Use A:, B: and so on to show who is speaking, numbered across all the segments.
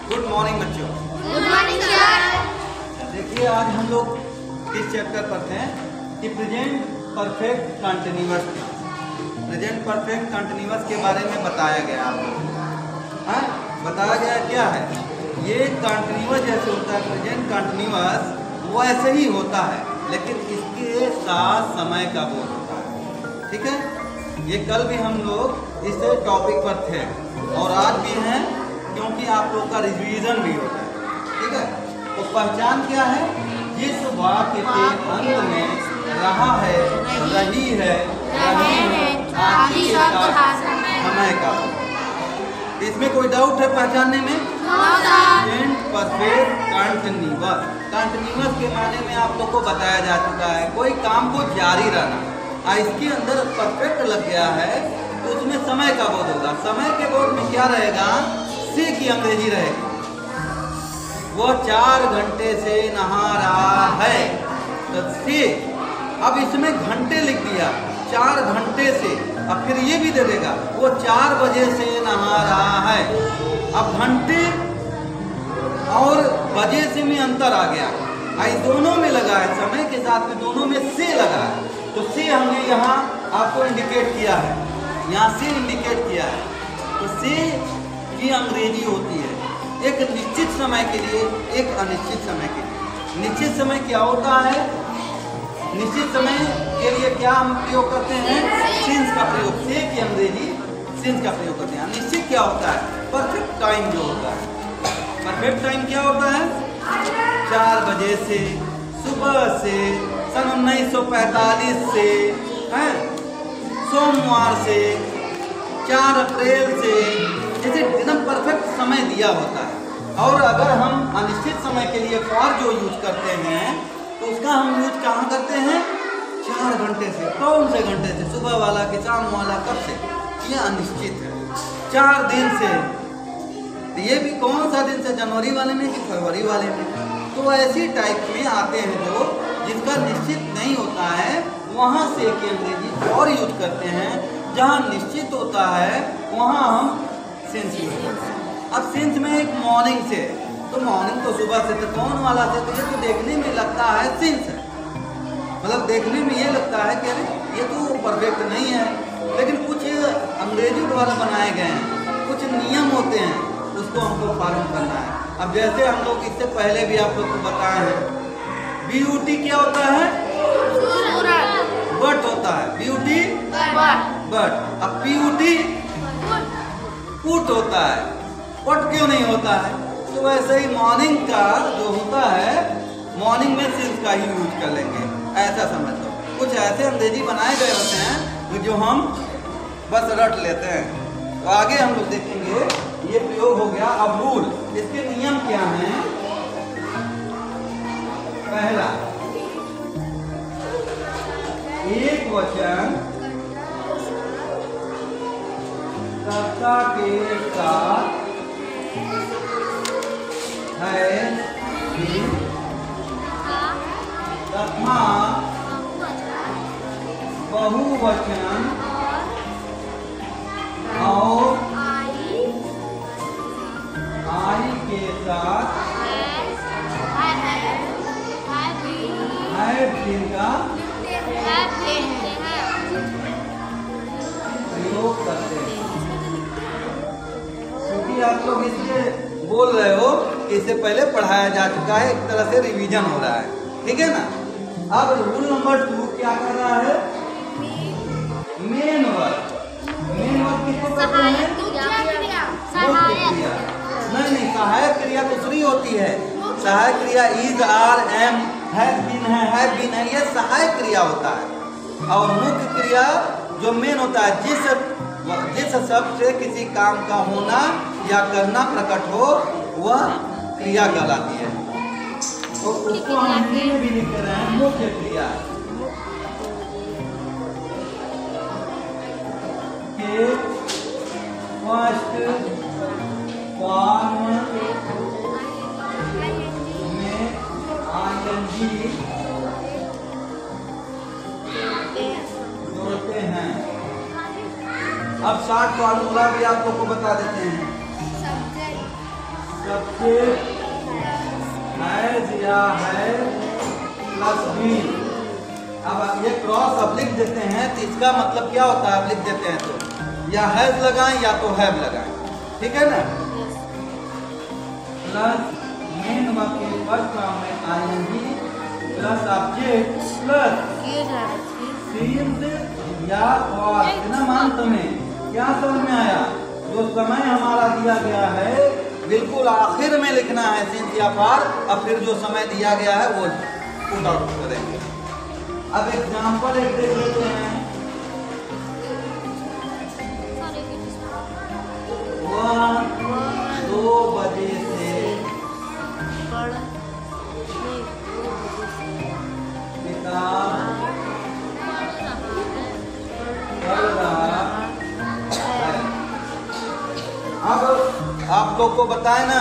A: Good morning बच्चों।
B: Good morning sir.
A: देखिए आज हम लोग इस चैप्टर पर थे कि present perfect continuous. Present perfect continuous के बारे में बताया गया आपको। बताया गया क्या है, ये कंटिन्यूअस जैसे होता है, प्रेजेंट कंटिन्यूअस वो ऐसे ही होता है, लेकिन इसके साथ समय का बोध होता है। ठीक है, ये कल भी हम लोग इस टॉपिक पर थे और आज भी हैं, क्योंकि आप लोग का रिवीजन भी होता है। ठीक है, तो पहचान क्या है, जिस वाक्य के अंत में रहा है, रही है, रही है, आदि के साथ समय का। इसमें कोई डाउट है पहचानने में? Present perfect continuous. कंटिन्यूअस के माने में आप लोग को बताया जा चुका है, कोई काम को जारी रहना। इसके अंदर परफेक्ट लग गया है तो उसमें समय का बोध होगा। समय के बोध में क्या रहेगा, से की अंग्रेजी रहेगी। वो 4 घंटे से नहा रहा है तो से, अब इसमें घंटे लिख दिया, 4 घंटे से, अब फिर ये भी दे देगा वो 4 बजे से नहा रहा है। अब घंटे और बजे से में अंतर आ गया, इस दोनों में लगा है, समय के साथ में दोनों में से लगा है, तो से हमने यहाँ आपको इंडिकेट किया है, यहाँ से इंडिकेट किया है। तो से की अंग्रेजी होती है एक निश्चित समय के लिए, एक अनिश्चित समय के लिए। निश्चित समय क्या होता है, निश्चित समय के लिए क्या हम प्रयोग करते हैं, सिंस का प्रयोग, से की अंग्रेजी सिंस का प्रयोग करते हैं। अनिश्चित क्या होता है, परफेक्ट टाइम जो होता है। परफेक्ट टाइम क्या होता है, 4 बजे से, सुबह से, सन 1945 से, सोमवार से, 4 अप्रैल से, जैसे एकदम परफेक्ट समय दिया होता है। और अगर हम अनिश्चित समय के लिए फॉर जो यूज करते हैं तो उसका हम यूज कहाँ करते हैं, 4 घंटे से। कौन से घंटे से, सुबह वाला कि शाम वाला, कब से, ये अनिश्चित है। 4 दिन से, तो ये भी कौन सा दिन से, जनवरी वाले में कि फरवरी वाले में। तो ऐसी टाइप में आते हैं जो जिसका निश्चित नहीं होता है, वहाँ से की अंग्रेजी और यूज करते हैं। जहाँ निश्चित होता है वहाँ हम सेंस यूज करते हैं। अब सेंस में एक मॉर्निंग से, तो मॉर्निंग तो सुबह से, तो कौन वाला से, तो ये तो देखने में लगता है सेंस है, मतलब देखने में ये लगता है कि अरे ये तो परफेक्ट नहीं है, लेकिन कुछ अंग्रेजी द्वारा बनाए गए हैं, कुछ नियम होते हैं, उसको हमको फॉलो करना है। अब जैसे हम लोग इससे पहले भी आप लोग को बताए हैं, ब्यूटी क्या होता है, बट होता है, ब्यूटी बट। अब ब्यूटी पुट होता है, पट क्यों नहीं होता है? तो वैसे ही मॉर्निंग का जो होता है, मॉर्निंग में सिंस का ही यूज कर लेंगे, ऐसा समझ लो। कुछ ऐसे अंग्रेजी बनाए गए होते हैं जो हम बस रट लेते हैं। तो आगे हम लोग देखेंगे, ये प्रयोग हो गया। अब रूल, इसके नियम क्या हैं? पहला, एक वचन कर्ता के साथ है तथा बहुवचन और आई के साथ है जिनका प्रयोग करते हैं। क्योंकि आप लोग इसलिए बोल रहे हो कि इससे पहले पढ़ाया जा चुका है, एक तरह से रिवीजन हो रहा है, ठीक है ना। अब रूल नंबर 2 क्या कर रहा है, मेन वर्ब। मेन वर्ब किसको कहते हैं, नहीं, सहायक क्रिया दूसरी होती है। सहायक क्रिया is, are, am, have been है, ये सहायक क्रिया होता है। और मुख्य क्रिया जो मेन होता है, जिस शब्द से किसी काम का होना या करना प्रकट हो, वह क्रिया कहलाती है। तो उसको हम हिंदी में भी लिख रहे हैं, मुख्य क्रिया के फर्स्ट फॉर्म में आईएनजी जोड़ते हैं। अब शॉर्ट फॉर्मूला भी आप लोग को बता देते हैं। सब्जेक्ट हैज या है प्लस बीन। अब ये क्रॉस अब लिख देते हैं तो इसका मतलब क्या होता है? अब लिख देते हैं तो या हैज लगाएं या तो हैव लगाएं, ठीक है ना। प्लस मेन वाक्य फर्स्ट फॉर्म में ING plus object plus since या और कितना मान तुम्हें क्या समझ में आया? जो समय हमारा दिया गया है बिल्कुल आखिर में लिखना है सीन्स या फॉर, और फिर जो समय दिया गया है वो पुट आउट करेंगे। अब एग्जांपल एक देख लेते हैं। 2 बजे से किताब पढ़ रहा है। अब आप लोग को बताए ना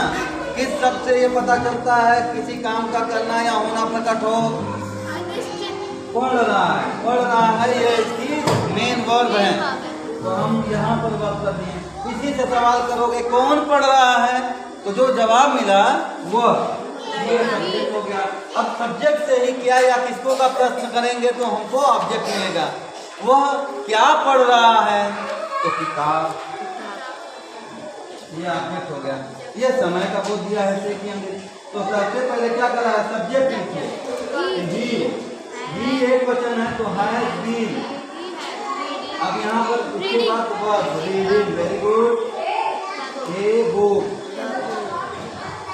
A: किस शब्द से ये पता चलता है किसी काम का करना या होना प्रकट हो? पढ़ रहा है ये इसकी मेन वर्ब है, तो हम यहाँ पर वर्ब कर दिए। इसी से सवाल करोगे कौन पढ़ रहा है, तो जो जवाब मिला वो ये सब्जेक्ट हो गया। अब सब्जेक्ट से ही क्या या किसको का प्रश्न करेंगे तो हमको ऑब्जेक्ट मिलेगा। वह क्या पढ़ रहा है, तो किताब, ये ऑब्जेक्ट हो गया। ये समय का बोल दिया है से कि अंग्रेजी, तो सबसे पहले क्या करा है? सब्जेक्ट लिखिए, ही एक वचन है तो हैज बीन। अब यहाँ पर उसके बाद verb reading, very good, a book.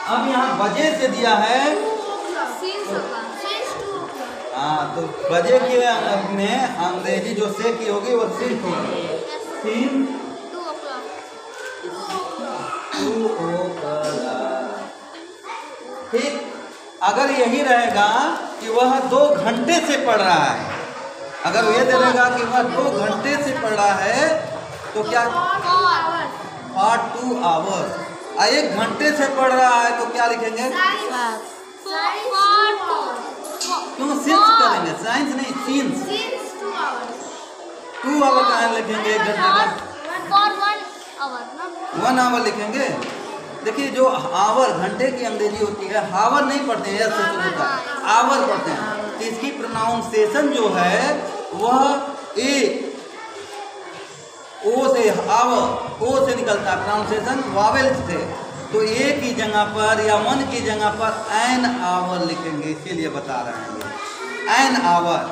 A: अब यहाँ बजे से दिया है, हाँ, तो बजे के में अंग्रेजी जो से की होगी वो सिंस होगी। सिंस 2 o'clock, ठीक। अगर यही रहेगा कि वह 2 घंटे से पढ़ रहा है, अगर ये दे देगा कि वह 2 घंटे से पढ़ रहा है तो क्या? for 2 hours। 1 घंटे से पढ़ रहा है तो क्या लिखेंगे? क्यों सिंस करेंगे? साइंस नहीं, सिंस 2 आवर कहाँ लिखेंगे? 1 घंटे का 1 आवर लिखेंगे। देखिए जो आवर घंटे की अंग्रेजी होती है, हावर नहीं पढ़ते हैं, ऐसे होता है, आवर पढ़ते हैं। तो इसकी प्रोनाउंसिएशन जो है वह ए ओ से आवर ओ से निकलता है, प्रोनाउंसिएशन वावेल से। तो ए की जगह पर या 1 की जगह पर एन आवर लिखेंगे, इसीलिए बता रहे हैं एन आवर।